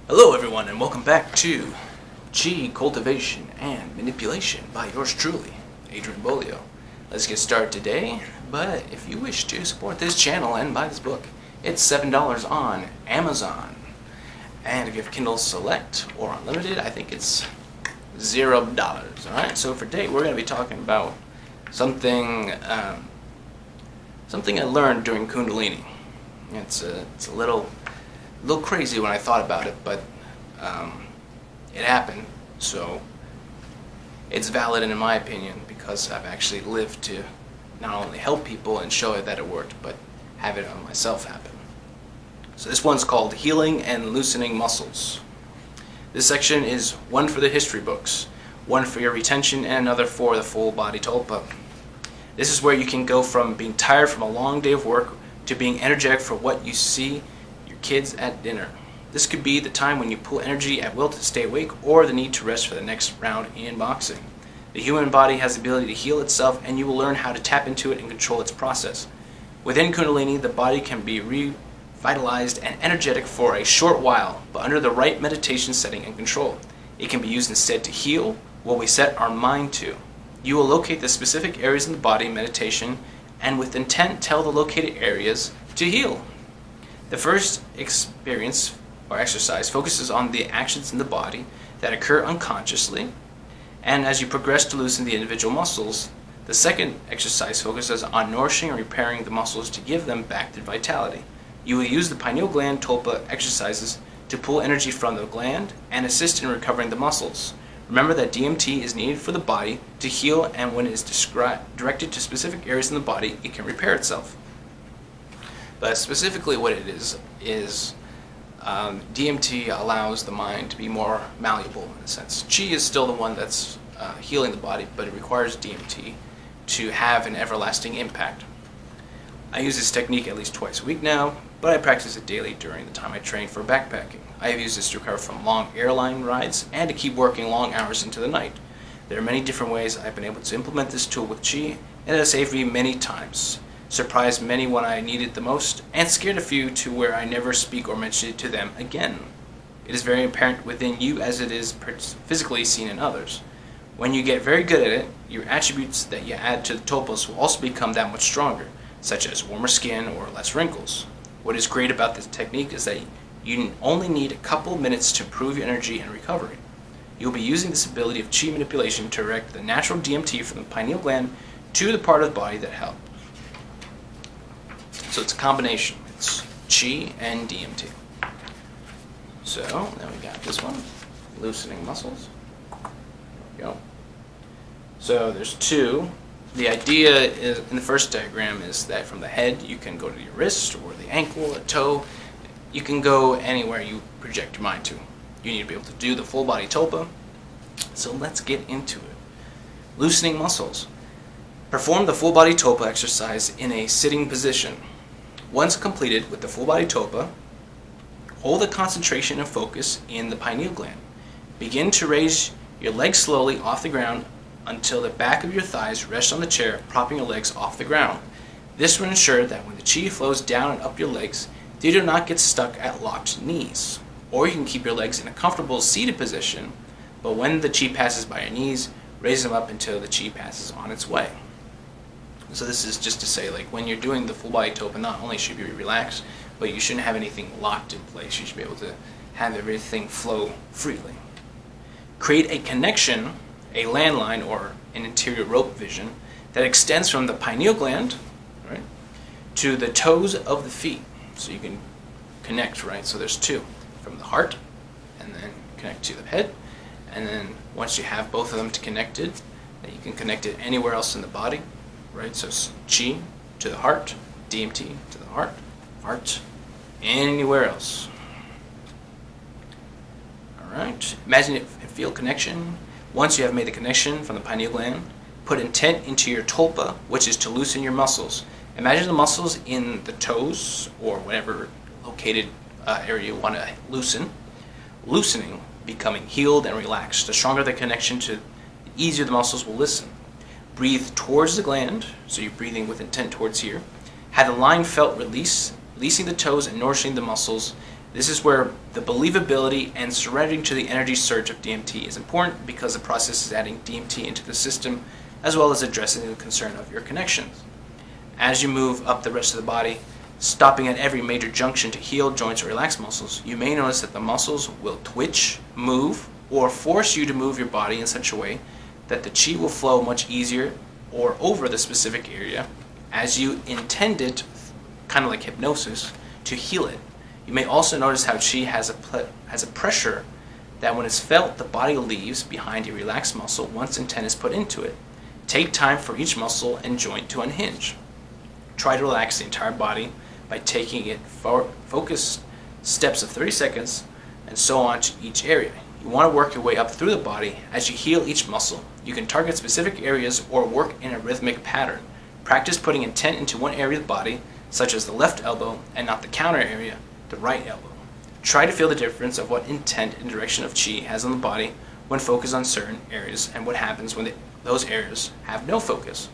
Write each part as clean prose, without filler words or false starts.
Hello everyone and welcome back to Cultivation and Manipulation by yours truly, Adrian Bolio. Let's get started today, but if you wish to support this channel and buy this book, it's $7 on Amazon. And if you have Kindle Select or Unlimited, I think it's $0. Alright, so for today we're going to be talking about something I learned during Kundalini. It's a little crazy when I thought about it, but it happened, so it's valid in my opinion because I've actually lived to not only help people and show that it worked, but have it on myself happen. So this one's called Healing and Loosening Muscles. This section is one for the history books, one for your retention, and another for the full body tulpa. This is where you can go from being tired from a long day of work to being energetic for what you see kids at dinner. This could be the time when you pull energy at will to stay awake, or the need to rest for the next round in boxing. The human body has the ability to heal itself, and you will learn how to tap into it and control its process. Within Kundalini, the body can be revitalized and energetic for a short while, but under the right meditation setting and control. It can be used instead to heal what we set our mind to. You will locate the specific areas in the body in meditation, and with intent tell the located areas to heal. The first experience or exercise focuses on the actions in the body that occur unconsciously, and as you progress to loosen the individual muscles, the second exercise focuses on nourishing and repairing the muscles to give them back their vitality. You will use the pineal gland tulpa exercises to pull energy from the gland and assist in recovering the muscles. Remember that DMT is needed for the body to heal, and when it is directed to specific areas in the body, it can repair itself. But specifically what it is DMT allows the mind to be more malleable in a sense. Chi is still the one that's healing the body, but it requires DMT to have an everlasting impact. I use this technique at least twice a week now, but I practice it daily during the time I train for backpacking. I have used this to recover from long airline rides and to keep working long hours into the night. There are many different ways I've been able to implement this tool with Chi, and it has saved me many times. Surprised many when I needed the most, and scared a few to where I never speak or mention it to them again. It is very apparent within you as it is physically seen in others. When you get very good at it, your attributes that you add to the tulpas will also become that much stronger, such as warmer skin or less wrinkles. What is great about this technique is that you only need a couple minutes to improve your energy and recovery. You'll be using this ability of Chi manipulation to direct the natural DMT from the pineal gland to the part of the body that helps. So it's a combination. It's Chi and DMT. So now we got this one, loosening muscles. There we go. So there's two. The idea is, in the first diagram, is that from the head you can go to your wrist or the ankle, a toe. You can go anywhere you project your mind to. You need to be able to do the full body tulpa. So let's get into it. Loosening muscles. Perform the full body tulpa exercise in a sitting position. Once completed with the full body tulpa, hold the concentration and focus in the pineal gland. Begin to raise your legs slowly off the ground until the back of your thighs rest on the chair, propping your legs off the ground. This will ensure that when the Chi flows down and up your legs, they do not get stuck at locked knees. Or you can keep your legs in a comfortable seated position, but when the Chi passes by your knees, raise them up until the Chi passes on its way. So this is just to say, like, when you're doing the full body tulpa, not only should you be relaxed, but you shouldn't have anything locked in place. You should be able to have everything flow freely. Create a connection, a landline or an interior rope vision that extends from the pineal gland, right, to the toes of the feet. So you can connect, right? So there's two, from the heart, and then connect to the head, and then once you have both of them connected, then you can connect it anywhere else in the body. Right, so Chi to the heart, DMT to the heart, anywhere else. Alright, imagine it and feel connection. Once you have made the connection from the pineal gland, put intent into your tulpa, which is to loosen your muscles. Imagine the muscles in the toes, or whatever located area you want to loosen. Loosening, becoming healed and relaxed. The stronger the connection, the easier the muscles will listen. Breathe towards the gland, so you're breathing with intent towards here. Have the line felt release, releasing the toes and nourishing the muscles This is where the believability and surrendering to the energy surge of DMT is important, because the process is adding DMT into the system as well as addressing the concern of your connections. As you move up the rest of the body, stopping at every major junction to heal joints or relax muscles, you may notice that the muscles will twitch, move, or force you to move your body in such a way that the chi will flow much easier or over the specific area as you intended, kind of like hypnosis, to heal it. You may also notice how chi has a pressure that when it's felt, the body leaves behind a relaxed muscle once intent is put into it. Take time for each muscle and joint to unhinge. Try to relax the entire body by taking it focused steps of 30 seconds and so on to each area. You want to work your way up through the body as you heal each muscle. You can target specific areas or work in a rhythmic pattern. Practice putting intent into one area of the body, such as the left elbow, and not the counter area, the right elbow. Try to feel the difference of what intent and direction of chi has on the body when focused on certain areas, and what happens when those areas have no focus.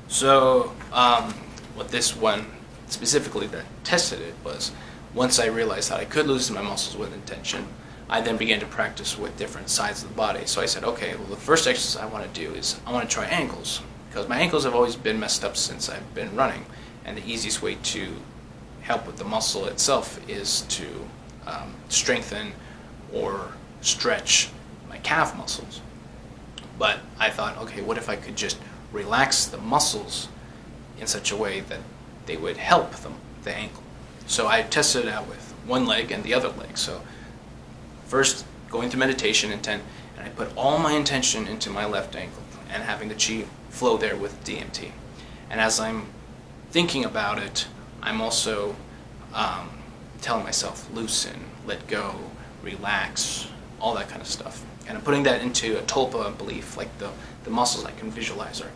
So, what this one specifically that tested it was, once I realized that I could loosen my muscles with intention, I then began to practice with different sides of the body. So I said, okay, well, the first exercise I want to do is I want to try ankles, because my ankles have always been messed up since I've been running, and the easiest way to help with the muscle itself is to strengthen or stretch my calf muscles. But I thought, okay, what if I could just relax the muscles in such a way that they would help the ankle? So I tested it out with one leg and the other leg. So first, going through meditation intent, and I put all my intention into my left ankle and having the chi flow there with DMT. And as I'm thinking about it, I'm also telling myself, loosen, let go, relax, all that kind of stuff. And I'm putting that into a tulpa belief, like the muscles I can visualize are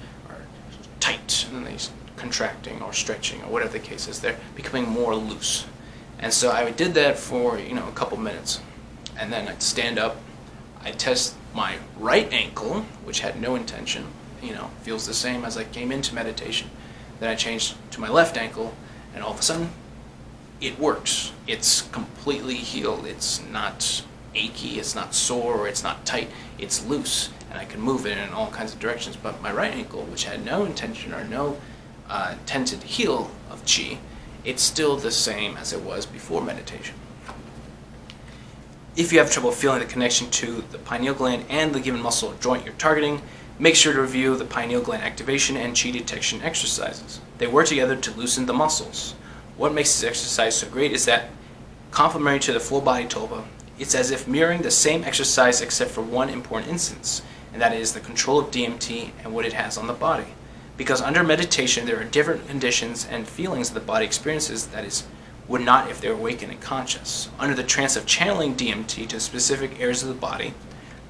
tight, and then they're contracting or stretching or whatever the case is. They're becoming more loose. And so I did that for a couple minutes. And then I'd stand up, I'd test my right ankle, which had no intention, feels the same as I came into meditation. Then I changed to my left ankle, and all of a sudden, it works. It's completely healed. It's not achy, it's not sore, or it's not tight. It's loose, and I can move it in all kinds of directions. But my right ankle, which had no intention or no intended heal of chi, it's still the same as it was before meditation. If you have trouble feeling the connection to the pineal gland and the given muscle or joint you're targeting, make sure to review the pineal gland activation and chi detection exercises. They work together to loosen the muscles. What makes this exercise so great is that, complementary to the full body tulpa, it's as if mirroring the same exercise except for one important instance, and that is the control of DMT and what it has on the body. Because under meditation there are different conditions and feelings that the body experiences that would not if they were awakened and conscious. Under the trance of channeling DMT to specific areas of the body,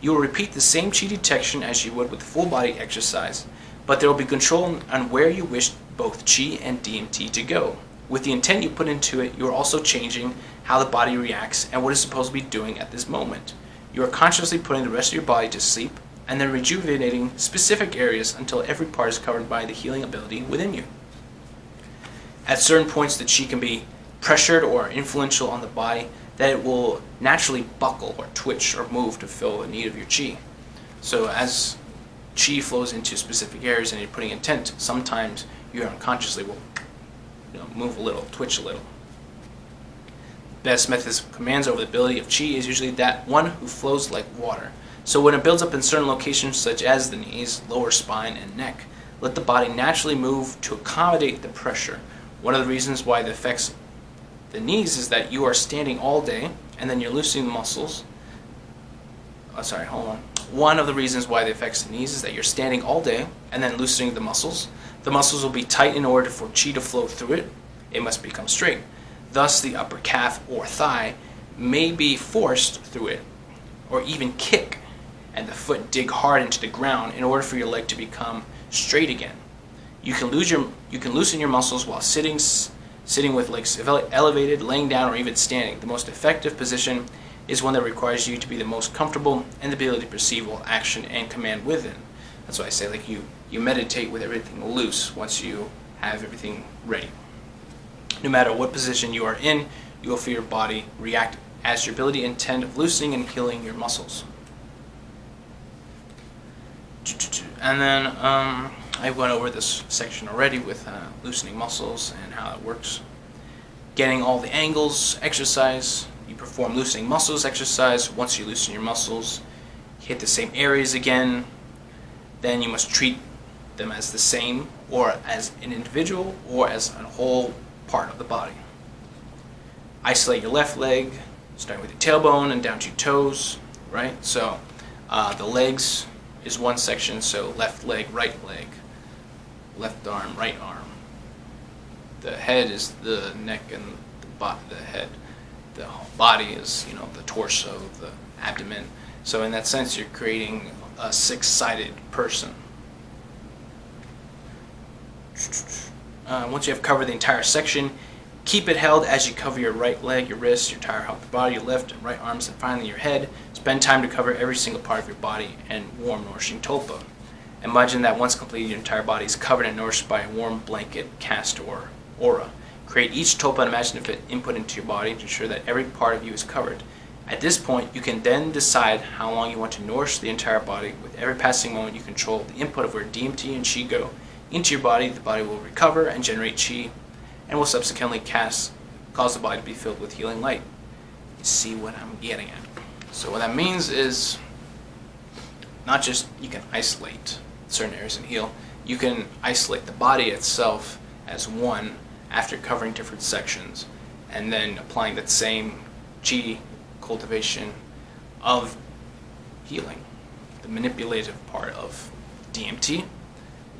you will repeat the same chi detection as you would with full body exercise, but there will be control on where you wish both chi and DMT to go. With the intent you put into it, you are also changing how the body reacts and what it's supposed to be doing at this moment. You are consciously putting the rest of your body to sleep and then rejuvenating specific areas until every part is covered by the healing ability within you. At certain points, the chi can be pressured or influential on the body that it will naturally buckle or twitch or move to fill the need of your chi. So as chi flows into specific areas and you're putting intent, sometimes you unconsciously will move a little, twitch a little. Best methods of commands over the ability of chi is usually that one who flows like water. So when it builds up in certain locations such as the knees, lower spine, and neck, let the body naturally move to accommodate the pressure. One of the reasons why it affects the knees is that you are standing all day and then you're loosening the muscles. One of the reasons why it affects the knees is that you're standing all day and then loosening the muscles. The muscles will be tight in order for chi to flow through it. It must become straight. Thus, the upper calf or thigh may be forced through it, or even kick, and the foot dig hard into the ground in order for your leg to become straight again. You can loosen your muscles while sitting with legs elevated, laying down, or even standing. The most effective position is one that requires you to be the most comfortable and the ability to perceive all action and command within. That's why I say, you meditate with everything loose once you have everything ready. No matter what position you are in, you will feel your body react as your ability and intent of loosening and healing your muscles. And then I went over this section already with loosening muscles and how it works. Getting all the angles exercise. You perform loosening muscles exercise. Once you loosen your muscles, hit the same areas again. Then you must treat them as the same, or as an individual, or as a whole part of the body. Isolate your left leg, starting with your tailbone and down to your toes, right? So the legs is one section, so left leg, left arm, right arm. The head is the neck and the head. The whole body is, the torso, the abdomen. So in that sense, you're creating a six-sided person. Once you have covered the entire section, keep it held as you cover your right leg, your wrists, your entire upper body, your left and right arms, and finally your head. Spend time to cover every single part of your body and warm, nourishing tulpa. Imagine that once completed, your entire body is covered and nourished by a warm blanket, cast, or aura. Create each tulpa and imaginative input into your body to ensure that every part of you is covered. At this point, you can then decide how long you want to nourish the entire body. With every passing moment, you control the input of where DMT and Qi go into your body. The body will recover and generate Qi, and will subsequently cause the body to be filled with healing light. You see what I'm getting at? So what that means is not just you can isolate certain areas and heal, you can isolate the body itself as one after covering different sections, and then applying that same Qi cultivation of healing, the manipulative part of DMT,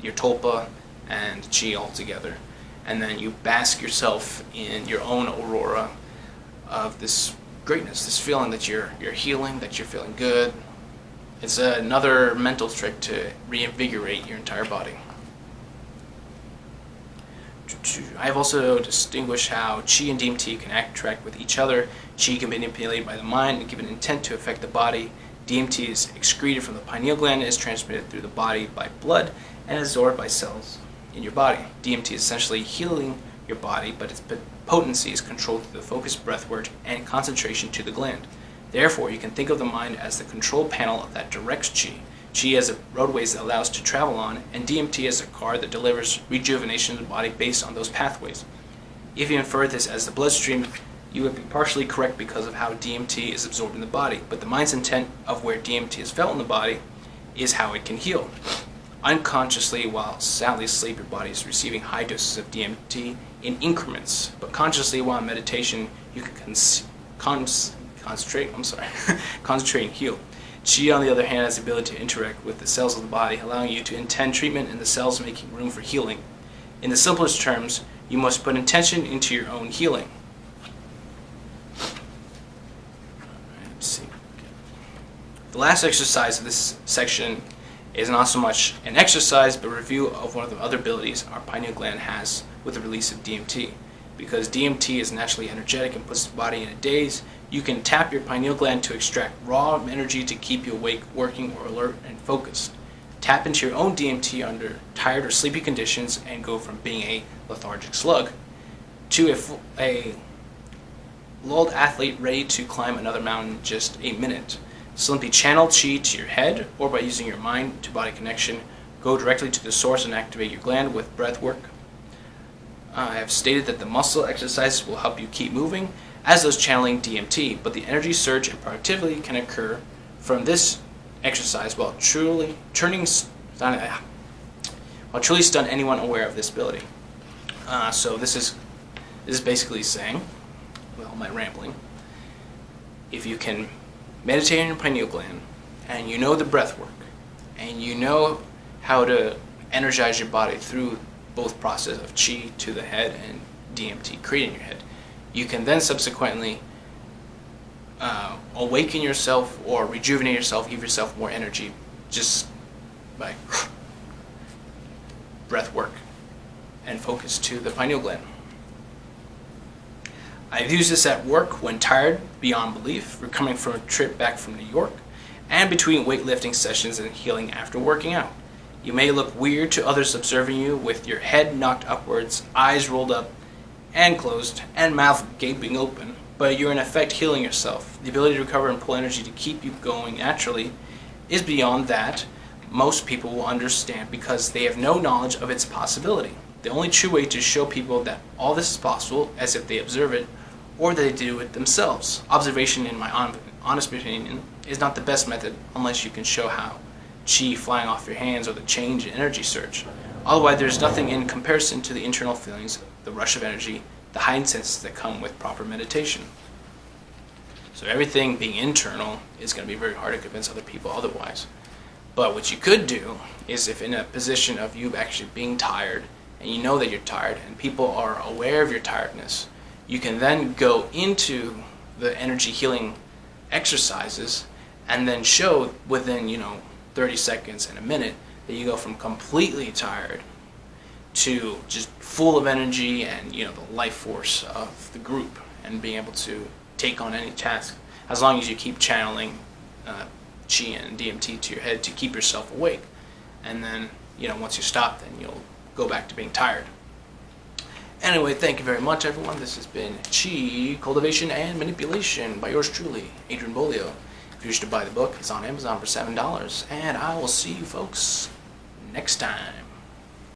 your tulpa, and Qi all together. And then you bask yourself in your own aurora of this greatness, this feeling that you're healing, that you're feeling good. It's another mental trick to reinvigorate your entire body. I have also distinguished how Qi and DMT can interact with each other. Qi can be manipulated by the mind and given intent to affect the body. DMT is excreted from the pineal gland and is transmitted through the body by blood and absorbed by cells in your body. DMT is essentially healing your body, but its potency is controlled through the focused breathwork and concentration to the gland. Therefore, you can think of the mind as the control panel that directs Qi. Qi as a roadways that allows to travel on, and DMT as a car that delivers rejuvenation to the body based on those pathways. If you infer this as the bloodstream, you would be partially correct because of how DMT is absorbed in the body, but the mind's intent of where DMT is felt in the body is how it can heal. Unconsciously, while soundly asleep, your body is receiving high doses of DMT in increments, but consciously, while in meditation, you can concentrate and heal. Qi, on the other hand, has the ability to interact with the cells of the body, allowing you to intend treatment and the cells making room for healing. In the simplest terms, you must put intention into your own healing. Let's see. The last exercise of this section is not so much an exercise, but a review of one of the other abilities our pineal gland has with the release of DMT. Because DMT is naturally energetic and puts the body in a daze, you can tap your pineal gland to extract raw energy to keep you awake, working, or alert and focused. Tap into your own DMT under tired or sleepy conditions and go from being a lethargic slug to a lulled athlete ready to climb another mountain in just a minute. Simply channel Qi to your head, or by using your mind to body connection, go directly to the source and activate your gland with breath work. I have stated that the muscle exercises will help you keep moving, as does channeling DMT, but the energy surge and productivity can occur from this exercise while truly stun anyone aware of this ability. So this is basically saying, well, my rambling, if you can meditate on your pineal gland, and you know the breath work, and you know how to energize your body through both process of Qi to the head and DMT creating your head, you can then subsequently awaken yourself or rejuvenate yourself, give yourself more energy just by breath work and focus to the pineal gland. I've used this at work when tired beyond belief, coming from a trip back from New York, and between weightlifting sessions and healing after working out. You may look weird to others observing you with your head knocked upwards, eyes rolled up, and closed and mouth gaping open, but you're in effect healing yourself. The ability to recover and pull energy to keep you going naturally is beyond that most people will understand because they have no knowledge of its possibility. The only true way to show people that all this is possible is if they observe it or that they do it themselves. Observation, in my honest opinion, is not the best method unless you can show how chi flying off your hands or the change in energy surge. Otherwise, there's nothing in comparison to the internal feelings, the rush of energy, the heightened senses that come with proper meditation. So everything being internal is going to be very hard to convince other people otherwise. But what you could do is, if in a position of you actually being tired, and you know that you're tired, and people are aware of your tiredness, you can then go into the energy healing exercises and then show within 30 seconds and a minute that you go from completely tired to just full of energy and the life force of the group and being able to take on any task, as long as you keep channeling chi and DMT to your head to keep yourself awake. And then once you stop, then you'll go back to being tired. Anyway, thank you very much, everyone. This has been Chi, Cultivation, and Manipulation by yours truly, Adrian Bolio. If you wish to buy the book, it's on Amazon for $7, and I will see you folks next time.